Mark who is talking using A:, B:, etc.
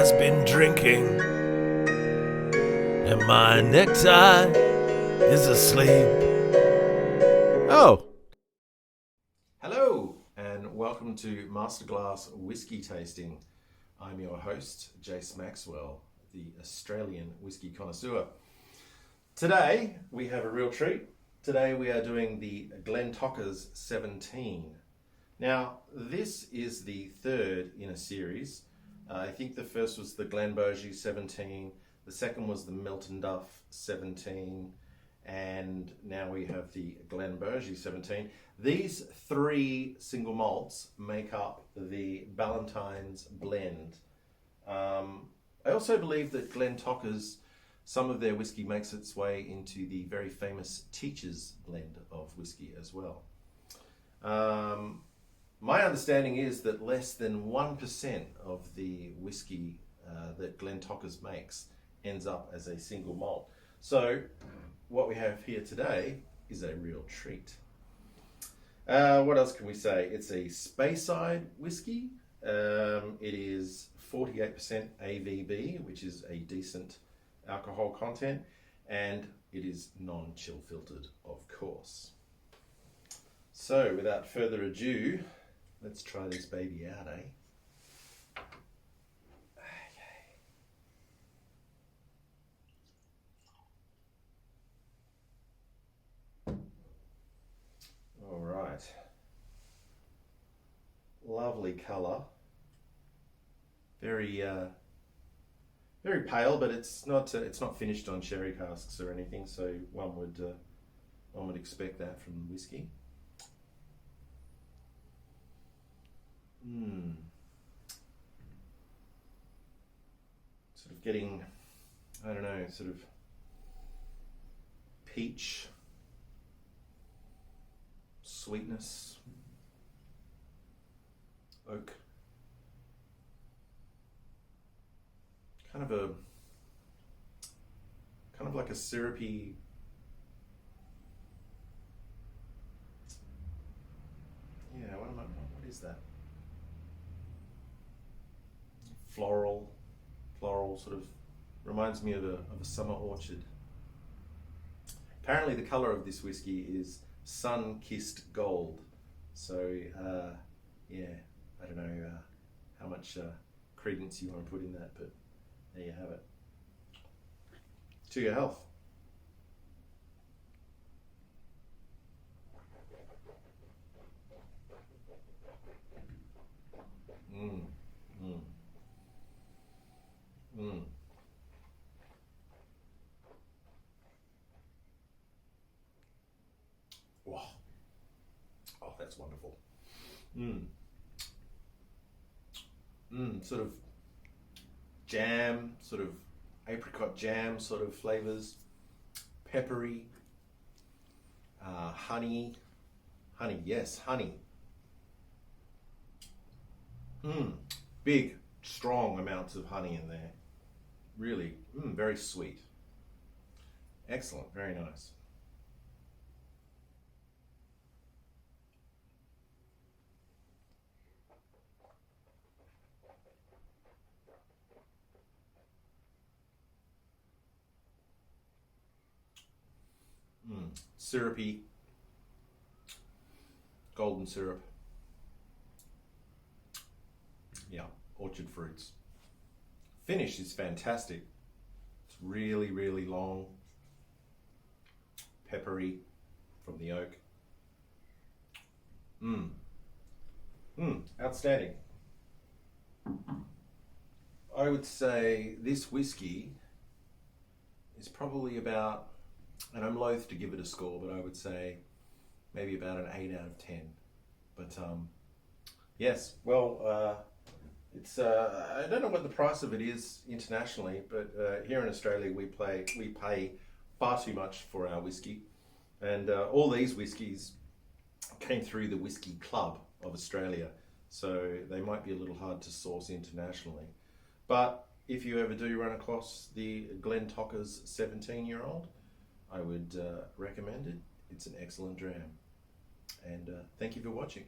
A: has been drinking, and my necktie is asleep. Oh.
B: Hello, and welcome to Masterglass Whisky Tasting. I'm your host, Jace Maxwell, the Australian whisky connoisseur. Today, we have a real treat. Today, we are doing the Glentauchers 17. Now, this is the third in a series. I think the first was the Glentauchers 17, the second was the Milton Duff 17, and now we have the Glentauchers 17. These three single malts make up the Ballantine's blend. I also believe that Glentauchers, some of their whiskey makes its way into the very famous Teacher's blend of whiskey as well. My understanding is that less than 1% of the whiskey that Glentauchers makes ends up as a single malt. So what we have here today is a real treat. What else can we say? It's a Speyside whiskey. It is 48% AVB, which is a decent alcohol content, and it is non-chill filtered, of course. So without further ado, let's try this baby out, eh? All right. Lovely colour. Very pale, but it's not finished on sherry casks or anything, so one would expect that from whiskey. Sort of getting, I don't know, sort of peach sweetness, oak, kind of like a syrupy, what is that? Floral sort of reminds me of a summer orchard. Apparently the colour of this whiskey is sun-kissed gold. So yeah, I don't know how much credence you want to put in that, but there you have it. To your health. Wow. Oh, that's wonderful. Sort of jam, sort of apricot jam sort of flavors, peppery, honey, yes, honey. Big, strong amounts of honey in there. Really, very sweet. Excellent, very nice. Syrupy, golden syrup. Yeah, orchard fruits. Finish is fantastic. It's really, really long, peppery from the oak. Outstanding. I would say this whiskey is probably about, and I'm loath to give it a score, but I would say maybe about an 8 out of 10. But yes, well, it's I don't know what the price of it is internationally, but here in Australia we pay far too much for our whiskey, and all these whiskies came through the Whisky Club of Australia, so they might be a little hard to source internationally. But if you ever do run across the Glentauchers 17-year-old, I would recommend it. It's an excellent dram. And thank you for watching.